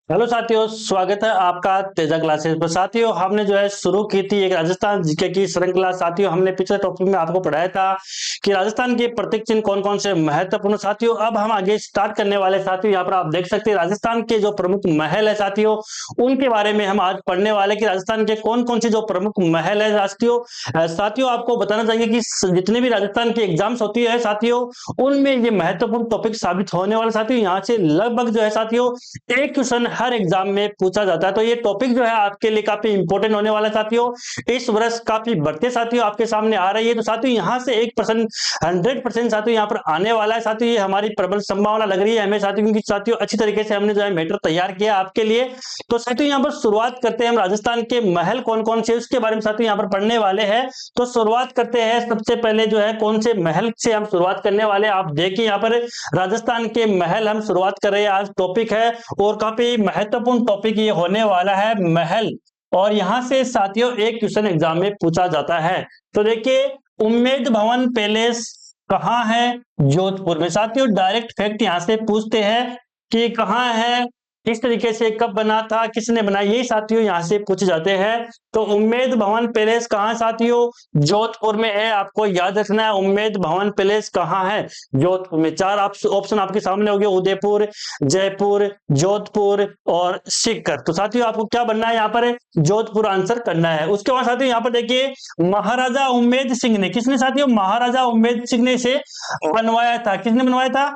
Hello साथियों, स्वागत है आपका तेजा क्लासेस पर। साथियों, हमने जो है शुरू की थी एक राजस्थान जीके की श्रृंखला। साथियों, हमने पिछले टॉपिक में आपको पढ़ाया था कि राजस्थान के प्रतीक चिन्ह कौन कौन से महत्वपूर्ण। साथियों, अब हम आगे स्टार्ट करने वाले। साथियों, यहाँ पर आप देख सकते हैं राजस्थान के जो प्रमुख महल है साथियों, उनके बारे में हम आज पढ़ने वाले कि राजस्थान के कौन कौन से जो प्रमुख महल है। साथियों, आपको बताना चाहिए कि जितने भी राजस्थान की एग्जाम्स होती है साथियों, उनमें ये महत्वपूर्ण टॉपिक साबित होने वाला। साथियों, यहाँ से लगभग जो है साथियों एक क्वेश्चन हर एग्जाम में पूछा जाता है, तो ये टॉपिक जो है आपके लिए काफी इंपॉर्टेंट होने वाला है साथियों। इस वर्ष काफी बढ़ते साथियों आपके सामने आ रही है, तो साथियों यहाँ से 1% 100% साथियों यहाँ पर आने वाला है। साथियों, ये हमारी प्रबल संभावना लग रही है हमें साथियों, क्योंकि साथियों अच्छी तरीके से हमने जो है मैटर तैयार किया आपके लिए। तो साथियों यहाँ पर शुरुआत करते हैं हम राजस्थान के महल कौन कौन से उसके बारे में साथियों यहाँ पर पढ़ने वाले हैं। तो शुरुआत करते हैं सबसे पहले जो है कौन से महल से हम शुरुआत करने वाले हैं। आप देखिए यहाँ पर राजस्थान के महल हम शुरुआत कर रहे हैं, आज टॉपिक है और काफी महत्वपूर्ण टॉपिक ये होने वाला है महल। और यहां से साथियों एक क्वेश्चन एग्जाम में पूछा जाता है। तो देखिए, उम्मेद भवन पैलेस कहाँ है? जोधपुर में। साथियों, डायरेक्ट फैक्ट यहां से पूछते हैं कि कहाँ है, किस तरीके से, कब बना था, किसने बनाया, ये साथियों यहाँ से पूछे जाते हैं। तो उम्मेद भवन पैलेस कहाँ साथियों? जोधपुर में है। आपको याद रखना है उम्मेद भवन पैलेस कहाँ है? जोधपुर में। चार ऑप्शन आपके सामने हो गए, उदयपुर, जयपुर, जोधपुर और सीकर। तो साथियों आपको क्या बनना है यहाँ पर? जोधपुर आंसर करना है। उसके बाद साथियों यहाँ पर देखिए, महाराजा उम्मेद सिंह ने, किसने साथियों? महाराजा उम्मेद सिंह ने इसे बनवाया था। किसने बनवाया था?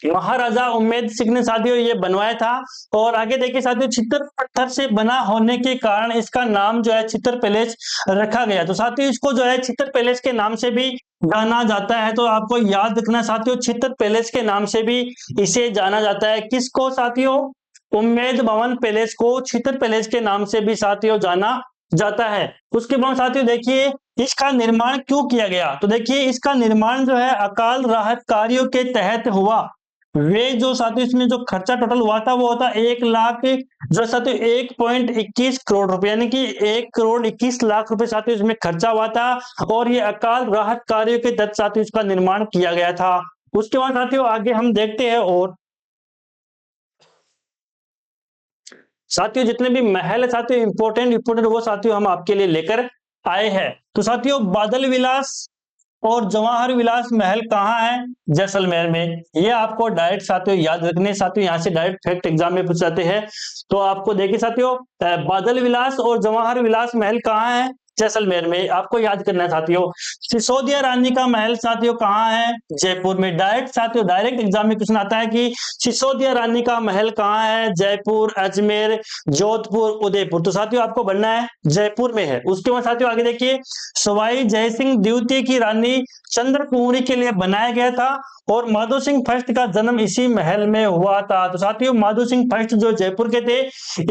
महाराजा उम्मेद सिंह ने साथियों ये बनवाया था। और आगे देखिए साथियों, छितर पत्थर से बना होने के कारण इसका नाम जो है छितर पैलेस रखा गया। तो साथियों इसको जो है छितर पैलेस के नाम से भी जाना जाता है। तो आपको याद रखना साथियों, छितर पैलेस के नाम से भी इसे जाना जाता है। किसको साथियों? उम्मेद भवन पैलेस को छितर पैलेस के नाम से भी साथियों जाना जाता है। उसके बाद साथियों देखिए, इसका निर्माण क्यों किया गया? तो देखिए, इसका निर्माण जो है अकाल राहत कार्यों के तहत हुआ। वे जो साथियों इसमें जो खर्चा टोटल हुआ था वो होता 1 लाख, जो साथियों 1.21 करोड़ रुपए, यानी कि 1 करोड़ 21 लाख रुपए साथियों इसमें खर्चा हुआ था। और ये अकाल राहत कार्यों के तहत साथियों इसका निर्माण किया गया था। उसके बाद साथियों आगे हम देखते हैं और साथियों जितने भी महल है साथियों इंपॉर्टेंट इंपॉर्टेंट वो साथियों हम आपके लिए लेकर आए हैं। तो साथियों बादल विलास और जवाहर विलास महल कहाँ है? जैसलमेर में। ये आपको डायरेक्ट साथियों याद रखने साथियों, यहाँ से डायरेक्ट फैक्ट एग्जाम में पूछ जाते हैं। तो आपको देखिए साथियों, बादल विलास और जवाहर विलास महल कहाँ है? जैसलमेर में। आपको याद करना है साथियों। सिसोदिया रानी का महल साथियों कहाँ है? जयपुर में। डायरेक्ट साथियों डायरेक्ट एग्जाम में क्वेश्चन आता है कि सिसोदिया रानी का महल कहाँ है? जयपुर, अजमेर, जोधपुर, उदयपुर। तो साथियों आपको बनना है जयपुर में है। उसके बाद साथियों आगे देखिए, सवाई जयसिंह द्वितीय की रानी चंद्रकुंवरी के लिए बनाया गया था और माधो सिंह फर्स्ट का जन्म इसी महल में हुआ था। तो साथियों माधो सिंह फर्स्ट जो जयपुर के थे,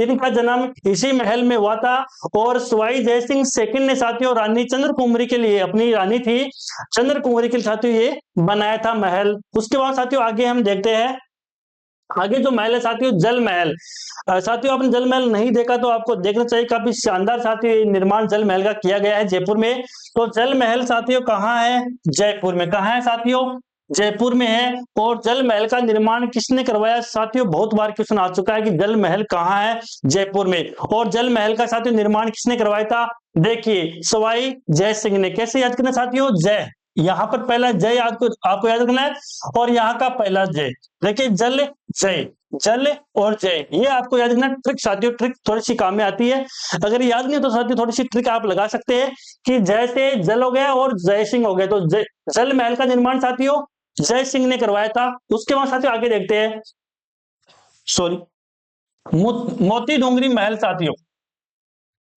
इनका जन्म इसी महल में हुआ था। और सवाई जयसिंह सेकंड ने साथियों रानी चंद्रकुंवरी के लिए, अपनी रानी थी चंद्रकुंवरी के लिए साथियों ये बनाया था महल। उसके बाद साथियों आगे हम देखते हैं, आगे जो महल है साथियों जल महल। साथियों आपने जल महल नहीं देखा तो आपको देखना चाहिए, काफी शानदार साथियों ये निर्माण जल महल का किया गया है जयपुर में। तो जल महल साथियों कहाँ है? जयपुर में। कहाँ है साथियों? जयपुर में है। और जल महल का निर्माण किसने करवाया? साथियों बहुत बार क्वेश्चन आ चुका है कि जल महल कहाँ है? जयपुर में। और जल महल का साथियों निर्माण किसने करवाया था? देखिए, सवाई जय सिंह ने। कैसे याद करना साथियों? जय, यहाँ पर पहला जय आपको याद रखना है और यहाँ का पहला जय। देखिए, जल जय, जल और जय, ये आपको याद रखना। ट्रिक साथियों, ट्रिक थोड़ी सी काम में आती है। अगर याद नहीं हो तो साथियों थोड़ी सी ट्रिक आप लगा सकते हैं कि जय से जल हो गया और जय सिंह हो गया। तो जल महल का निर्माण साथियों जय सिंह ने करवाया था। उसके बाद साथियों आगे देखते हैं, सॉरी, मोती डोंगरी महल साथियों।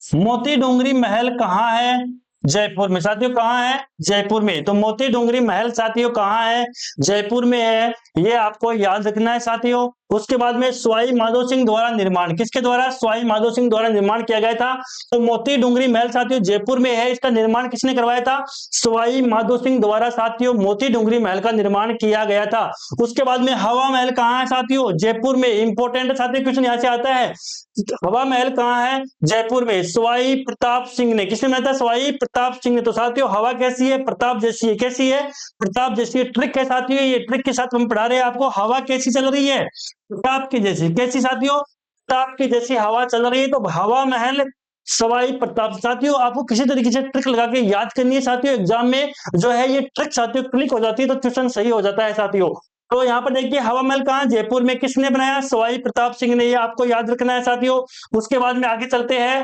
मोती डोंगरी महल कहाँ है? जयपुर में। साथियों कहाँ है? जयपुर में। तो मोती डोंगरी महल साथियों कहाँ है? जयपुर में है। ये आपको याद रखना है साथियों। उसके बाद में सवाई माधो सिंह द्वारा निर्माण, किसके द्वारा? सवाई माधो सिंह द्वारा निर्माण किया गया था। तो मोती डोंगरी महल साथियों जयपुर में है। इसका निर्माण किसने करवाया था? सवाई माधो सिंह द्वारा साथियों मोती डोंगरी महल का निर्माण किया गया था। उसके बाद में हवा महल कहाँ है साथियों? जयपुर में। इंपॉर्टेंट साथियों क्वेश्चन यहाँ से आता है, हवा महल कहाँ है? जयपुर में। सवाई प्रताप सिंह ने। किसने बनाया था? सवाई प्रताप सिंह ने। तो साथियों हवा कैसी है? प्रताप जैसी है। कैसी है? प्रताप जैसी है। ट्रिक है साथियों, ये ट्रिक के साथ हम पढ़ा रहे हैं आपको। हवा कैसी चल रही है? प्रताप की जैसी। कैसी साथियों? प्रताप की जैसी हवा चल रही है, तो हवा महल सवाई प्रताप। साथियों आपको किसी तरीके से ट्रिक लगा के याद करनी है साथियों, एग्जाम में जो है ये ट्रिक साथियों क्लिक हो जाती है तो क्वेश्चन सही हो जाता है साथियों। तो यहाँ पर देखिए हवा महल कहाँ, जयपुर में, किसने बनाया, सवाई प्रताप सिंह ने, ये आपको याद रखना है साथियों। उसके बाद में आगे चलते हैं,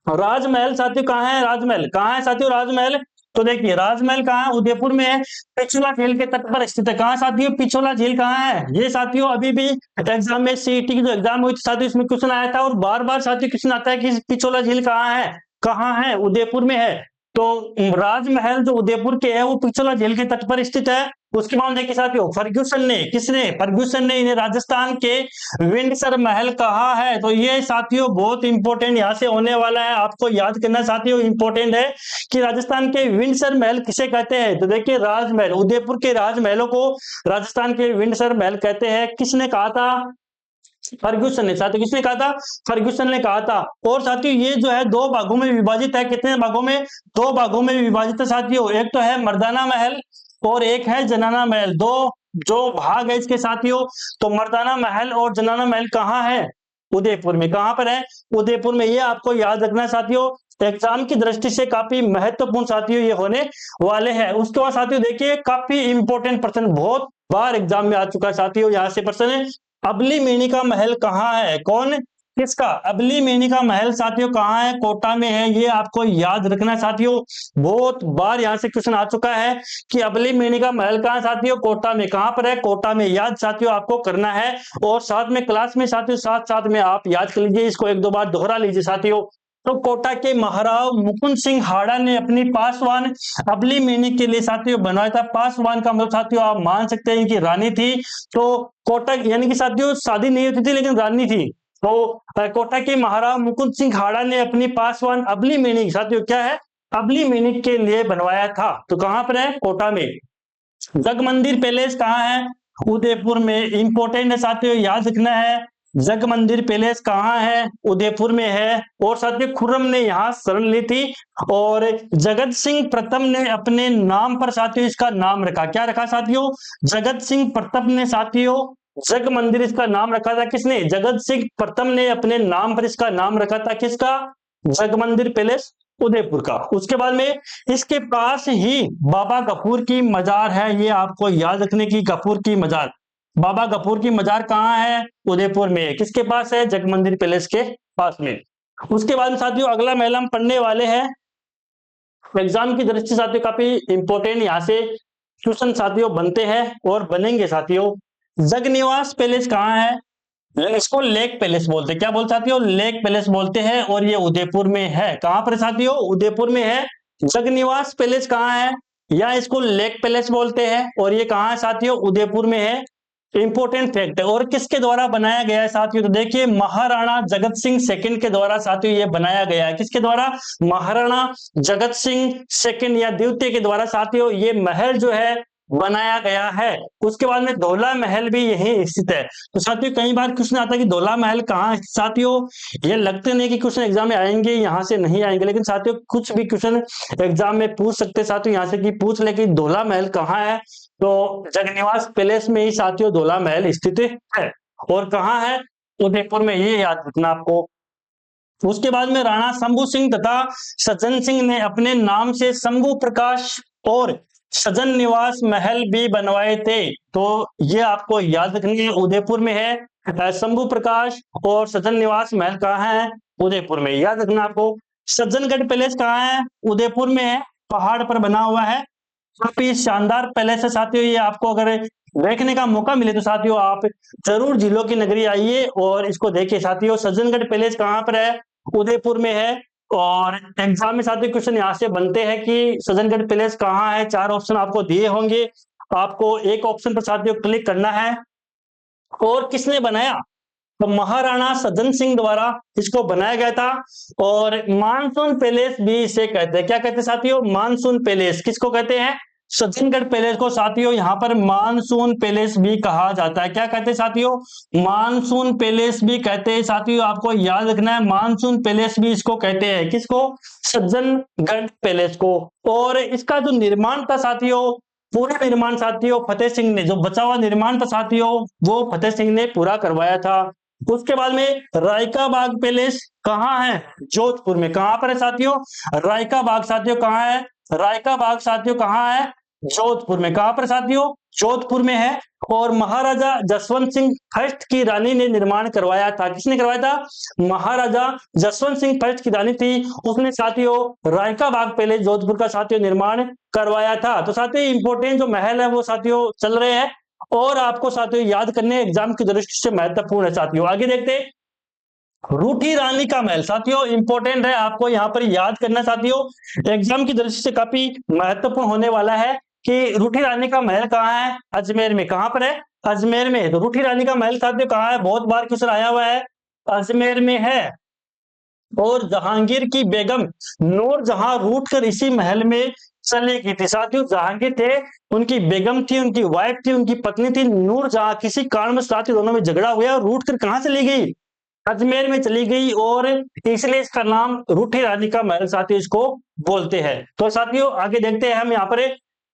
राजमहल साथियों कहाँ है, राजमहल कहाँ है साथियों, राजमहल। तो देखिए राजमहल कहाँ है, उदयपुर में है, पिछोला झील के तट पर स्थित है। कहाँ साथियों, पिछोला झील कहाँ है, ये साथियों अभी भी एग्जाम में सीईटी की जो एग्जाम हुई थी साथियों इसमें क्वेश्चन आया था, और बार बार साथियों क्वेश्चन आता है कि पिछोला झील कहाँ है, उदयपुर में है। तो राजमहल जो उदयपुर के है वो पिछोला झील के तट पर स्थित है। उसके बाद देखिए साथियों फर्ग्यूसन ने, किसने, फर्ग्यूसन ने इन्हें राजस्थान के विंडसर महल कहा है। तो ये साथियों बहुत इंपॉर्टेंट यहाँ से होने वाला है, आपको याद करना साथियों, इंपॉर्टेंट है कि राजस्थान के विंडसर महल किसे कहते हैं। तो देखिए राजमहल, उदयपुर के राजमहलों को राजस्थान के विंडसर महल कहते हैं। किसने कहा था, फर्ग्यूसन ने। साथियों किसने कहा था, फर्ग्यूसन ने कहा था। और साथियों ये जो है दो भागों में विभाजित है, कितने भागों में, दो भागों में विभाजित है साथियों। एक तो है मर्दाना महल और एक है जनाना महल, दो जो भाग है इसके साथियों। तो मर्दाना महल और जनाना महल कहाँ है, उदयपुर में। कहाँ पर है, उदयपुर में। ये आपको याद रखना है साथियों, एग्जाम की दृष्टि से काफी महत्वपूर्ण साथियों ये होने वाले हैं। उसके बाद साथियों देखिए काफी इंपॉर्टेंट प्रश्न, बहुत बार एग्जाम में आ चुका है साथियों, यहाँ से प्रश्न है, अबली मेनी का महल कहाँ है, कौन, किसका, अबली मेनी का महल साथियों कहाँ है, कोटा में है। ये आपको याद रखना है साथियों, बहुत बार यहाँ से क्वेश्चन आ चुका है कि अबली मेनी का महल कहाँ है साथियों, कोटा में। कहाँ पर है, कोटा में। याद साथियों आपको करना है, और साथ में क्लास में साथियों साथ साथ में आप याद कर लीजिए, इसको एक दो बार दोहरा लीजिए साथियों। तो कोटा के महाराव मुकुंद सिंह हाड़ा ने अपनी पासवान अबली मेनी के लिए साथियों बनवाया था। पासवान का मतलब साथियों आप मान सकते हैं कि रानी थी। तो कोटा यानी कि साथियों शादी नहीं होती थी लेकिन रानी थी। तो कोटा के महाराव मुकुंद सिंह हाड़ा ने अपनी पासवान अबली मेनी साथियों क्या है, अबली मेनी के लिए बनवाया था। तो कहां पर है, कोटा में। जग मंदिर पैलेस कहाँ है, उदयपुर में। इंपॉर्टेंट है साथियों, याद रखना है, जग मंदिर पैलेस कहाँ है, उदयपुर में है। और साथियों खुर्रम ने यहाँ शरण ली थी, और जगत सिंह प्रथम ने अपने नाम पर साथियों इसका नाम रखा। क्या रखा साथियों, जगत सिंह प्रथम ने साथियों जग मंदिर इसका नाम रखा था। किसने, जगत सिंह प्रथम ने अपने नाम पर इसका नाम रखा था, किसका, जग मंदिर पैलेस उदयपुर का। उसके बाद में इसके पास ही बाबा गफूर की मजार है, ये आपको याद रखने की, गफूर की मजार, बाबा गफूर की मजार कहाँ है, उदयपुर में। किसके पास है, जग मंदिर पैलेस के पास में। उसके बाद में साथियों अगला महल हम पढ़ने वाले हैं, एग्जाम की दृष्टि से साथियों काफी इंपॉर्टेंट यहाँ से क्वेश्चन साथियों बनते हैं और बनेंगे साथियों। जगनिवास पैलेस कहाँ है, इसको लेक पैलेस बोलते हैं। क्या बोलते साथियों, लेक पैलेस बोलते हैं, और ये उदयपुर में है। कहां पर साथियों, उदयपुर में है। जगनिवास पैलेस कहाँ है, या इसको लेक पैलेस बोलते हैं, और ये कहाँ है साथियों, उदयपुर में है। इंपॉर्टेंट फैक्ट है। और किसके द्वारा बनाया गया है साथियों, तो देखिए महाराणा जगत सिंह सेकंड के द्वारा साथियों ये बनाया गया है। किसके द्वारा, महाराणा जगत सिंह सेकंड या द्वितीय के द्वारा साथियों ये महल जो है बनाया गया है। उसके बाद में धौला महल भी यहीं स्थित है। तो साथियों कई बार क्वेश्चन आता है कि धौला महल कहाँ है साथियों, ये लगते नहीं कि क्वेश्चन एग्जाम में आएंगे, यहाँ से नहीं आएंगे, लेकिन साथियों कुछ भी क्वेश्चन एग्जाम में पूछ सकते साथियों, यहाँ से कि पूछ ले कि धौला महल कहाँ है। तो जगनिवास पैलेस में ही साथियों धौला महल स्थित है, और कहाँ है, उदयपुर में, ये याद रखना आपको। उसके बाद में राणा शंभू सिंह तथा सज्जन सिंह ने अपने नाम से शंभू प्रकाश और सजन निवास महल भी बनवाए थे। तो ये आपको याद रखनी है, उदयपुर में है। शंभू प्रकाश और सजन निवास महल कहाँ है, उदयपुर में। याद रखना आपको। सज्जनगढ़ पैलेस कहाँ है, उदयपुर में है, पहाड़ पर बना हुआ है, काफी शानदार पैलेस है साथियों। ये आपको अगर देखने का मौका मिले तो साथियों आप जरूर जिलों की नगरी आइए और इसको देखिए साथियों। सज्जनगढ़ पैलेस कहाँ पर है, उदयपुर में है। और एग्जाम में साथियों क्वेश्चन यहाँ से बनते हैं कि सज्जनगढ़ पैलेस कहाँ है। चार ऑप्शन आपको दिए होंगे, आपको एक ऑप्शन पर साथियों क्लिक करना है। और किसने बनाया, तो महाराणा सज्जन सिंह द्वारा इसको बनाया गया था। और मानसून पैलेस भी इसे कहते हैं। क्या कहते हैं साथियों, मानसून पैलेस। किसको कहते हैं, सज्जनगढ़ पैलेस को साथियों यहाँ पर मानसून पैलेस भी कहा जाता है। क्या कहते हैं साथियों, मानसून पैलेस भी कहते हैं साथियों। आपको याद रखना है, मानसून पैलेस भी इसको कहते हैं। किसको, सज्जनगढ़ पैलेस को। और इसका जो निर्माण था साथियों, पूरा निर्माण साथियों फतेह सिंह ने, जो बचा हुआ निर्माण था साथियों वो फतेह सिंह ने पूरा करवाया था। उसके बाद में रायका बाग पैलेस कहाँ है? जोधपुर में। कहाँ पर है साथियों? रायका बाग साथियों कहाँ है? रायका बाग साथियों कहाँ है? जोधपुर में। कहाँ पर साथियों? जोधपुर में है। और महाराजा जसवंत सिंह फर्स्ट की रानी ने निर्माण करवाया था। किसने करवाया था? महाराजा जसवंत सिंह फर्स्ट की रानी थी, उसने साथियों रायका बाग पैलेस जोधपुर का साथियों निर्माण करवाया था। तो साथियों इंपोर्टेंट जो महल है वो साथियों चल रहे हैं और आपको साथियों याद करने एग्जाम की दृष्टि से महत्वपूर्ण है। साथियों आगे देखते हैं, रूठी रानी का महल साथियों इंपॉर्टेंट है, आपको यहाँ पर याद करना साथियों एग्जाम की दृष्टि से काफी महत्वपूर्ण होने वाला है कि रूठी रानी का महल कहाँ है? अजमेर में। कहाँ पर है? अजमेर में। तो रूठी रानी का महल साथियों कहाँ है? बहुत बार क्वेश्चन आया हुआ है, अजमेर में है। और जहांगीर की बेगम नूरजहां रूठ कर इसी महल में चली गई थी। साथियों जहांगीर थे, उनकी बेगम थी, उनकी वाइफ थी, उनकी पत्नी थी नूरजहां, किसी कारण साथियों दोनों में झगड़ा हुआ और रूठ कर कहां चली गई? अजमेर में चली गई और इसलिए इसका नाम रूठी रानी का महल साथियों इसको बोलते हैं। तो साथियों आगे देखते हैं हम यहाँ पर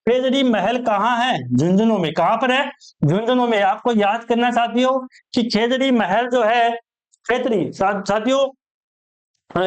खेजड़ी महल कहाँ है? झुंझुनू में। कहाँ पर है? झुंझुनू में। आपको याद करना साथियों कि खेजड़ी महल जो है खेतरी साथियों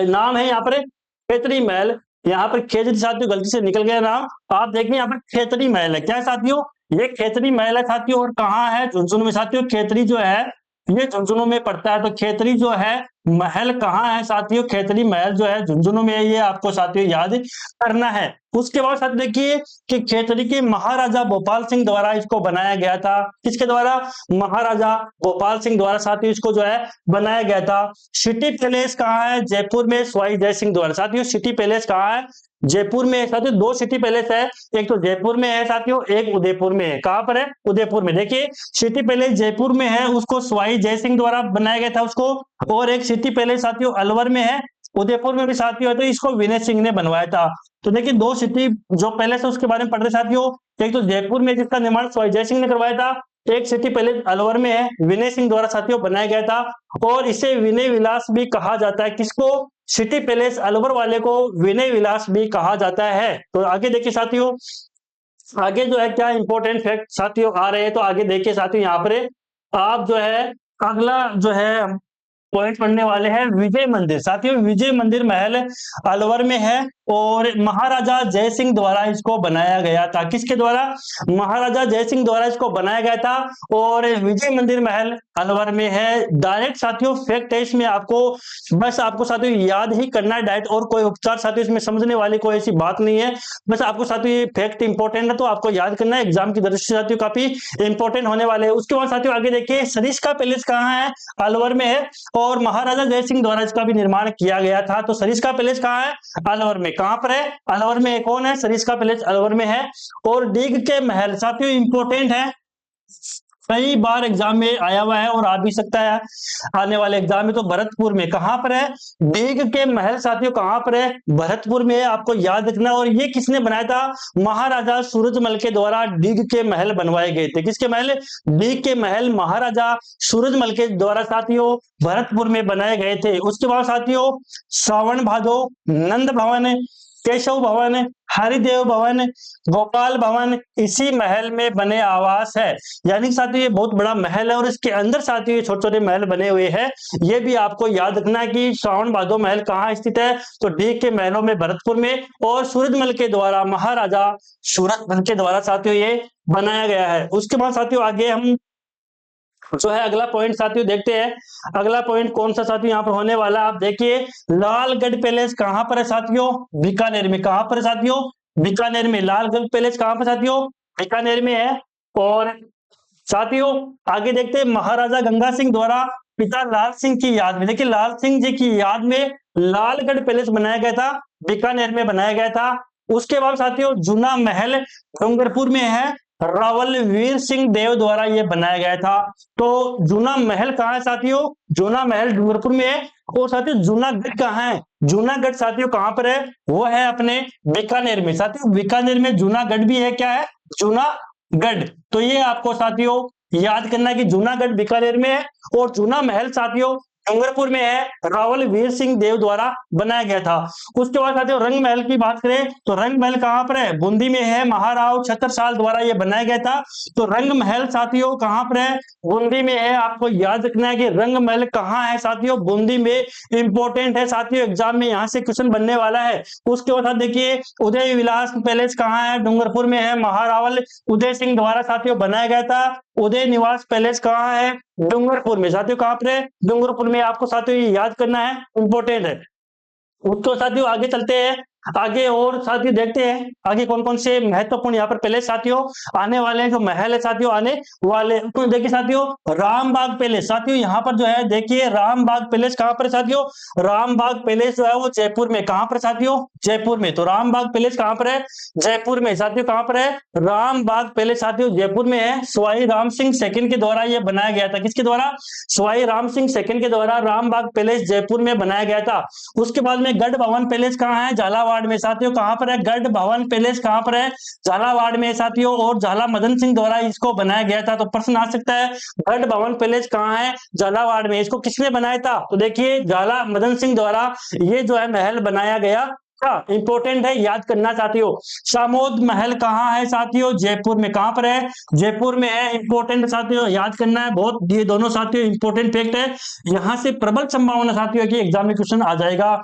नाम है यहाँ पर खेतरी महल। यहाँ पर खेतरी साथियों गलती से निकल गया नाम, आप देखिए यहाँ पर खेतरी महल है। क्या है साथियों? ये खेतरी महल है साथियों। और कहाँ है? झुंझुनू में। साथियों खेतरी जो है ये झुंझुनू में पड़ता है। तो खेतरी जो है महल कहाँ है साथियों? खेतरी महल जो है झुंझुनू में, ये आपको साथियों याद करना है। उसके बाद साथ देखिए कि खेतरी के महाराजा भोपाल सिंह द्वारा इसको बनाया गया था। किसके द्वारा? महाराजा भोपाल सिंह द्वारा साथियों इसको जो है बनाया गया था। सिटी पैलेस कहाँ है? जयपुर में, सवाई जय सिंह द्वारा। साथियों सिटी पैलेस कहाँ है? जयपुर में। साथियों दो सिटी पैलेस है, एक तो जयपुर में है साथियों, एक उदयपुर में है। कहां पर है? उदयपुर में। देखिए सिटी पैलेस जयपुर में है, उसको सवाई जय सिंह द्वारा बनाया गया था उसको। और एक सिटी पैलेस साथियों अलवर में है, उदयपुर में भी साथियों है, तो इसको विनय सिंह ने बनवाया था। तो देखिए दो सिटी जो पैलेस है उसके बारे में पढ़ रहे साथियों, एक तो जयपुर में जिसका निर्माण सवाई जय सिंह ने करवाया था, एक सिटी पैलेस अलवर में है, विनय सिंह द्वारा साथियों बनाया गया था। और इसे विनय विलास भी कहा जाता है। किसको? सिटी पैलेस अलवर वाले को विनय विलास भी कहा जाता है। तो आगे देखिए साथियों, आगे जो है क्या इंपॉर्टेंट फैक्ट साथियों आ रहे हैं, तो आगे देखिए साथियों यहाँ पर आप जो है अगला जो है पॉइंट पढ़ने वाले हैं विजय मंदिर। साथियों विजय मंदिर महल अलवर में है और महाराजा जय सिंह द्वारा इसको बनाया गया था। किसके द्वारा? महाराजा जय सिंह द्वारा इसको बनाया गया था। और विजय मंदिर महल अलवर में है। डायरेक्ट साथियों फैक्ट है इसमें, आपको बस आपको साथियों याद ही करना है डायरेक्ट, और कोई उपचार साथियों इसमें समझने वाली कोई ऐसी बात नहीं है। बस आपको साथियों ये फैक्ट इंपॉर्टेंट है तो आपको याद करना है, एग्जाम की दृष्टि से साथियों काफी इंपॉर्टेंट होने वाले हैं। उसके बाद साथियों आगे देखिए सरिस्का पैलेस कहाँ है? अलवर में है और महाराजा जय सिंह द्वारा इसका भी निर्माण किया गया था। तो सरिस्का पैलेस कहाँ है? अलवर में। कहां पर है? अलवर में। कौन है? सरिस्का पैलेस अलवर में है। और डीग के महल साथियों इंपॉर्टेंट है, कई बार एग्जाम में आया हुआ है और आ भी सकता है आने वाले एग्जाम में। तो भरतपुर में। कहां पर है? डीग के महल साथियों कहां पर है? भरतपुर में है, आपको याद रखना। और ये किसने बनाया था? महाराजा सूरजमल के द्वारा डीग के महल बनवाए गए थे। किसके महल? डीग के महल महाराजा सूरजमल के द्वारा साथियों भरतपुर में बनाए गए थे। उसके बाद साथियों श्रावण भादो, नंद भवन, केशव भवन, हरिदेव भवन, गोपाल भवन इसी महल में बने आवास है। यानी साथियों ये बहुत बड़ा महल है और इसके अंदर साथियों ये छोटे छोटे महल बने हुए हैं। ये भी आपको याद रखना है कि श्रावण भादो महल कहाँ स्थित है? तो डीग के महलों में भरतपुर में, और सूरजमल के द्वारा महाराजा सूरजमल के द्वारा साथियों ये बनाया गया है। उसके बाद साथियों आगे हम जो है अगला पॉइंट साथियों देखते हैं। अगला पॉइंट कौन सा साथियों यहाँ पर होने वाला, आप देखिए लालगढ़ पैलेस कहां पर है साथियों? बीकानेर में। कहां पर है साथियों? बीकानेर में। लालगढ़ पैलेस कहां पर साथियों? बीकानेर में है। और साथियों आगे देखते हैं महाराजा गंगा सिंह द्वारा पिता लाल सिंह की याद में, देखिए लाल सिंह जी की याद में लालगढ़ पैलेस बनाया गया था, बीकानेर में बनाया गया था। उसके बाद साथियों जूना महल डूंगरपुर में है, रावल वीर सिंह देव द्वारा यह बनाया गया था। तो जूना महल कहाँ है साथियों? जूना महल डूंगरपुर में है। और साथियों जूनागढ़ कहाँ है? जूनागढ़ साथियों कहाँ पर है? वो है अपने बीकानेर में। साथियों बीकानेर में जूनागढ़ भी है। क्या है? जूनागढ़। तो ये आपको साथियों याद करना है कि जूनागढ़ बीकानेर में है। और जूना महल साथियों डूंगरपुर में है, रावल वीर सिंह देव द्वारा बनाया गया था। उसके बाद साथियों रंग महल की बात करें तो रंग महल कहां पर है, बूंदी में है, महाराव छत्रसाल द्वारा यह बनाया गया था। तो रंग महल साथियों कहां पर है, बूंदी में है। आपको याद रखना है कि रंग महल कहां है साथियों, बूंदी में। इंपॉर्टेंट है साथियों, एग्जाम में यहां से क्वेश्चन बनने वाला है। उसके बाद देखिए उदय विलास पैलेस कहां है, डूंगरपुर में है, महारावल उदय सिंह द्वारा साथियों बनाया गया था। उदय निवास पैलेस कहां है, डूंगरपुर में। साथियों कहां पर है, डूंगरपुर में। आपको साथियों ये याद करना है, इंपॉर्टेंट है। उसको साथियों आगे चलते हैं, आगे और साथियों देखते हैं आगे कौन कौन से महत्वपूर्ण यहाँ पर पैलेस साथियों आने वाले हैं, जो महल है साथियों आने वाले। तो देखिए साथियों रामबाग पैलेस, साथियों यहाँ पर जो है देखिए रामबाग पैलेस कहां पर साथियों, रामबाग पैलेस जो है वो जयपुर में। कहां पर साथियों, जयपुर में। तो रामबाग पैलेस कहां पर है, जयपुर में। साथियों कहां पर है, रामबाग पैलेस साथियों जयपुर में है। सवाई राम सिंह सेकंड के द्वारा यह बनाया गया था। किसके द्वारा, सवाई राम सिंह सेकंड के द्वारा रामबाग पैलेस जयपुर में बनाया गया था। उसके बाद में गढ़ भवन पैलेस कहां है, झालावाड़ में। साथियों कहां पर है, गढ़ भवन पैलेस कहां पर है, झालावाड़ में साथियों। और झाला मदन सिंह द्वारा इसको बनाया गया था। तो प्रश्न आ सकता है गढ़ भवन पैलेस कहां है, झालावाड़ में। इसको किसने बनाया था, तो देखिए झाला मदन सिंह द्वारा ये जो है महल बनाया गया। इंपॉर्टेंट है, याद करना साथियों। सामोद महल कहां है साथियों, जयपुर में। कहां पर है, जयपुर में है। इंपॉर्टेंट साथियों, याद करना है बहुत, ये दोनों साथियों इंपॉर्टेंट फैक्ट है। यहां से प्रबल संभावना साथियों की एग्जाम में क्वेश्चन आ जाएगा।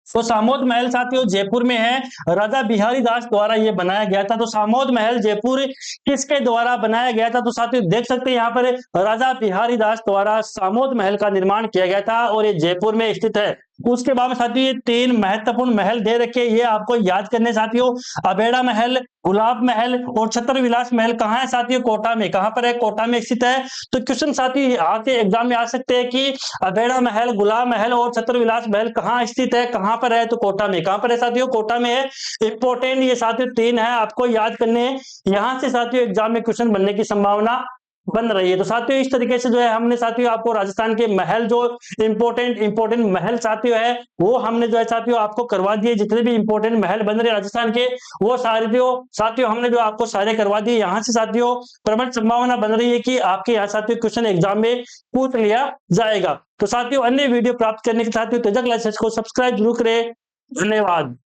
तो सामोद महल साथियों जयपुर में है, राजा बिहारी दास द्वारा यह बनाया गया था। तो सामोद महल जयपुर किसके द्वारा बनाया गया था, तो साथियों देख सकते हैं यहाँ पर राजा बिहारी दास द्वारा सामोद महल का निर्माण किया गया था और ये जयपुर में स्थित है। उसके बाद में साथियों ये 3 महत्वपूर्ण महल दे रखे, ये आपको याद करने साथियों। अबेड़ा महल, गुलाब महल और छत्र विलास महल कहां है साथियों, कोटा में। कहां पर है, कोटा में स्थित है। तो क्वेश्चन साथी आके एग्जाम में आ सकते हैं कि अबेड़ा महल, गुलाब महल और छत्र विलास महल कहां स्थित है, कहां पर है, तो कोटा में। कहां पर है साथियों, कोटा में है। इंपॉर्टेंट ये साथियों 3 है, आपको याद करने हैं। यहां से साथियों एग्जाम में क्वेश्चन बनने की संभावना बन रही है। तो साथियों इस तरीके से जो है हमने साथियों आपको राजस्थान के महल, जो इंपॉर्टेंट महल साथियों है वो हमने जो है साथियों आपको करवा दिए। जितने भी इंपॉर्टेंट महल बन रहे राजस्थान के वो साथियों हमने जो आपको सारे करवा दिए। यहाँ से साथियों प्रबल संभावना बन रही है कि आपके यहाँ साथियों क्वेश्चन एग्जाम में पूछ लिया जाएगा। तो साथियों अन्य वीडियो प्राप्त करने के साथियों तेजा क्लासेस को सब्सक्राइब जरूर करें। धन्यवाद।